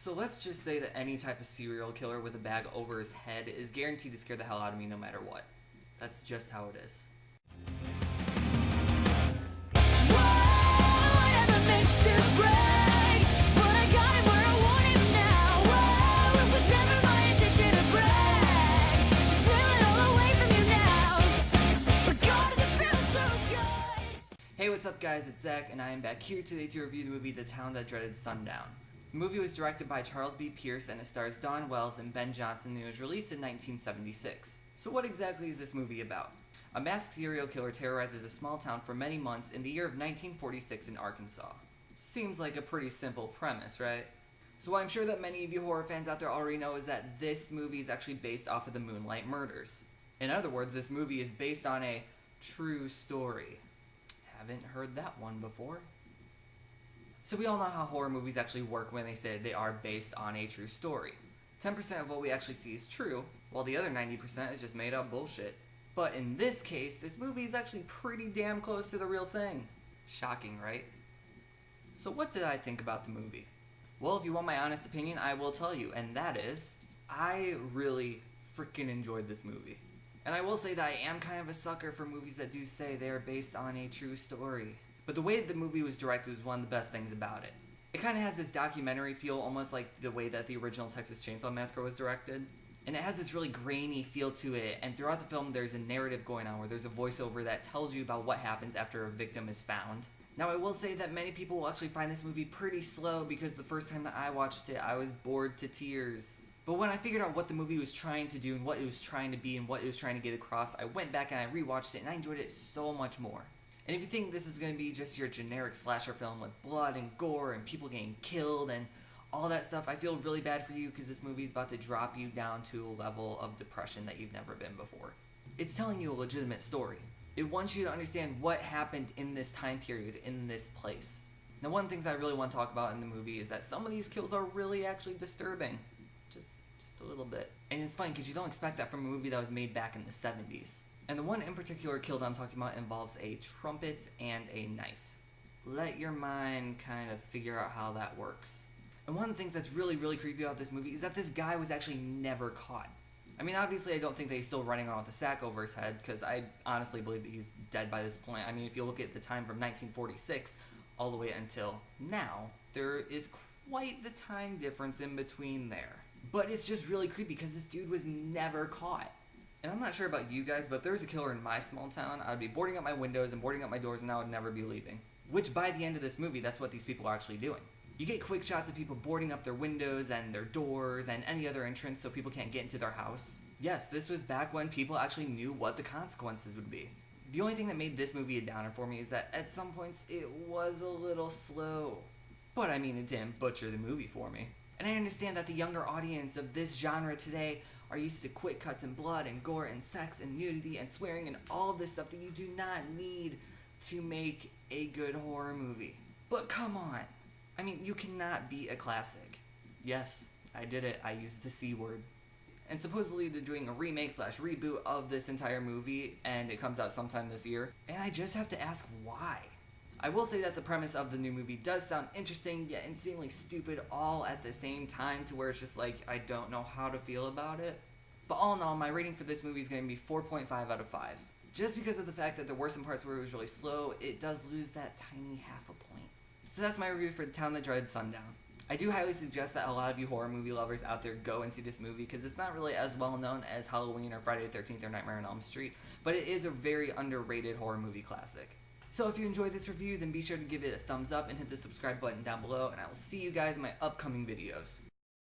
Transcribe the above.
So let's just say that any type of serial killer with a bag over his head is guaranteed to scare the hell out of me no matter what. That's just how it is. Hey, what's up guys, it's Zach, and I am back here today to review the movie The Town That Dreaded Sundown. The movie was directed by Charles B. Pierce and it stars Dawn Wells and Ben Johnson, and it was released in 1976. So what exactly is this movie about? A masked serial killer terrorizes a small town for many months in the year of 1946 in Arkansas. Seems like a pretty simple premise, right? So what I'm sure that many of you horror fans out there already know is that this movie is actually based off of the Moonlight Murders. In other words, this movie is based on a true story. Haven't heard that one before. So we all know how horror movies actually work when they say they are based on a true story. 10% of what we actually see is true, while the other 90% is just made up bullshit. But in this case, this movie is actually pretty damn close to the real thing. Shocking, right? So what did I think about the movie? Well, if you want my honest opinion, I will tell you, and that is, I really freaking enjoyed this movie. And I will say that I am kind of a sucker for movies that do say they are based on a true story. But the way that the movie was directed was one of the best things about it. It kind of has this documentary feel, almost like the way that the original Texas Chainsaw Massacre was directed. And it has this really grainy feel to it, and throughout the film there's a narrative going on where there's a voiceover that tells you about what happens after a victim is found. Now I will say that many people will actually find this movie pretty slow because the first time that I watched it, I was bored to tears. But when I figured out what the movie was trying to do and what it was trying to be and what it was trying to get across, I went back and I rewatched it and I enjoyed it so much more. And if you think this is going to be just your generic slasher film with blood and gore and people getting killed and all that stuff, I feel really bad for you because this movie is about to drop you down to a level of depression that you've never been before. It's telling you a legitimate story. It wants you to understand what happened in this time period, in this place. Now one of the things I really want to talk about in the movie is that some of these kills are really actually disturbing. Just a little bit. And it's funny because you don't expect that from a movie that was made back in the 70s. And the one in particular kill that I'm talking about involves a trumpet and a knife. Let your mind kind of figure out how that works. And one of the things that's really, really creepy about this movie is that this guy was actually never caught. I mean, obviously I don't think that he's still running around with a sack over his head, because I honestly believe that he's dead by this point. I mean, if you look at the time from 1946 all the way until now, there is quite the time difference in between there. But it's just really creepy because this dude was never caught. And I'm not sure about you guys, but if there was a killer in my small town, I would be boarding up my windows and boarding up my doors and I would never be leaving. Which by the end of this movie, that's what these people are actually doing. You get quick shots of people boarding up their windows and their doors and any other entrance so people can't get into their house. Yes, this was back when people actually knew what the consequences would be. The only thing that made this movie a downer for me is that at some points it was a little slow. But I mean, it didn't butcher the movie for me. And I understand that the younger audience of this genre today are used to quick cuts and blood and gore and sex and nudity and swearing and all of this stuff that you do not need to make a good horror movie. But come on. I mean, you cannot beat a classic. Yes, I did it. I used the C word. And supposedly they're doing a remake/reboot of this entire movie, and it comes out sometime this year. And I just have to ask why. I will say that the premise of the new movie does sound interesting, yet insanely stupid all at the same time, to where it's just like, I don't know how to feel about it. But all in all, my rating for this movie is going to be 4.5 out of 5. Just because of the fact that there were some parts where it was really slow, it does lose that tiny half a point. So that's my review for The Town That Dreaded Sundown. I do highly suggest that a lot of you horror movie lovers out there go and see this movie, because it's not really as well known as Halloween or Friday the 13th or Nightmare on Elm Street, but it is a very underrated horror movie classic. So if you enjoyed this review, then be sure to give it a thumbs up and hit the subscribe button down below, and I will see you guys in my upcoming videos.